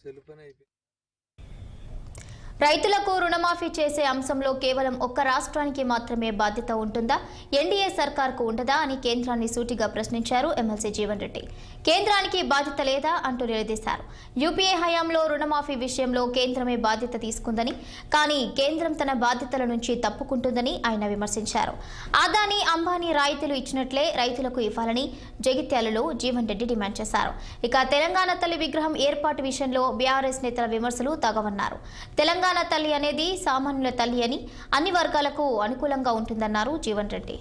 Cellphone అయిపోయింది. రైతులకు రుణమాఫీ చేసే అంశంలో కేవలం ఒక్క రాష్ట్రానికి మాత్రమే బాధ్యత ఉంటుందా? ఎన్డీఏ సర్కార్కు ఉండదా అని కేంద్రాన్ని సూటిగా ప్రశ్నించారు ఎమ్మెల్సీ జీవన్ రెడ్డి. కేంద్రానికి బాధ్యత లేదా అంటూ నిలదీశారు. యూపీఏ హయాంలో రుణమాఫీ విషయంలో కేంద్రమే బాధ్యత తీసుకుందని, కానీ కేంద్రం తన బాధ్యతల నుంచి తప్పుకుంటుందని ఆయన విమర్శించారు. అదానీ, అంబానీ రాయితీలు ఇచ్చినట్లే రైతులకు ఇవ్వాలని జగిత్యాలలో జీవన్ రెడ్డి డిమాండ్ చేశారు. ఇక తెలంగాణ తల్లి విగ్రహం ఏర్పాటు విషయంలో బీఆర్ఎస్ నేతల విమర్శలు తగవన్నారు. తెలంగాణ తల్లి అనేది సామాన్యుల తల్లి అని, అన్ని వర్గాలకు అనుకూలంగా ఉంటుందన్నారు జీవన్ రెడ్డి.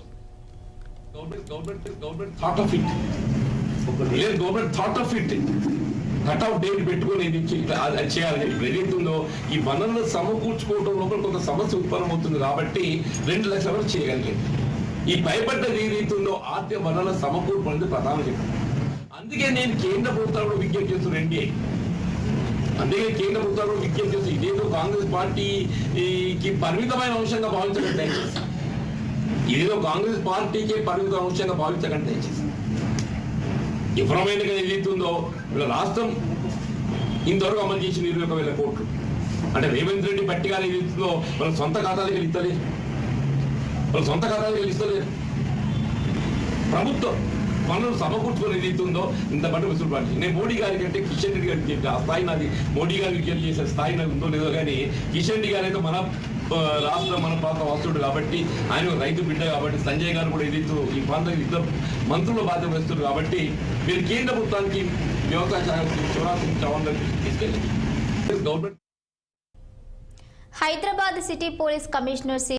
ఏదైతుందో ఈ వనరులు సమకూర్చుకోవడం లోపల కొంత సమస్య ఉత్పన్నమవుతుంది కాబట్టి 2 లక్షల వరకు చేయగలిగేది. ఈ భయపడ్డది ఏదైతుందో ఆర్థిక వనరుల సమకూర్పు అనేది ప్రధాన చెప్పారు. అందుకే నేను కేంద్ర ప్రభుత్వాలు విజ్ఞప్తి చేస్తున్నాను. అందుకే కేంద్ర ప్రభుత్వాలు విజ్ఞప్తి చేస్తుంది. ఇదేదో కాంగ్రెస్ పార్టీకి పరిమితమైన అంశంగా భావించకండి. ఇదేదో కాంగ్రెస్ పార్టీకి పరిమిత అంశంగా భావించకండి. విఫలమైనగా ఏదైతుందో రాష్ట్రం ఇంతవరకు అమలు చేసిన 21,000 కోట్లు అంటే రేవంత్ రెడ్డి పట్టిగా ఏదైతుందో వాళ్ళ సొంత ఖాతాలకు ఇస్తలేదు. వాళ్ళ సొంత ఖాతాలకు ఇస్తలేదు. ప్రభుత్వం మనల్ని సమకూర్చుకొని ఏదైతుందో ఇంత బట్టి వసూలు పార్టీ. నేను మోడీ గారికి అంటే కిషన్ రెడ్డి గారికి చెప్పి ఆ స్థాయి నాది మోడీ గారికి విజ్ఞప్తి చేసే స్థాయి నాకు ఉందో లేదో కానీ కిషన్ రెడ్డి గారు అయితే మన రాష్ట్రం మన ప్రాంత వాస్తుడు కాబట్టి, ఆయన రైతు బిడ్డ కాబట్టి, సంజయ్ గారు కూడా ఏదైతే ఈ ప్రాంతానికి 2 మంత్రుల బాధ్యత వస్తున్నారు కాబట్టి మీరు కేంద్ర ప్రభుత్వానికి వ్యవసాయ శాఖ తీసుకెళ్ళి government. Hyderabad city police commissioner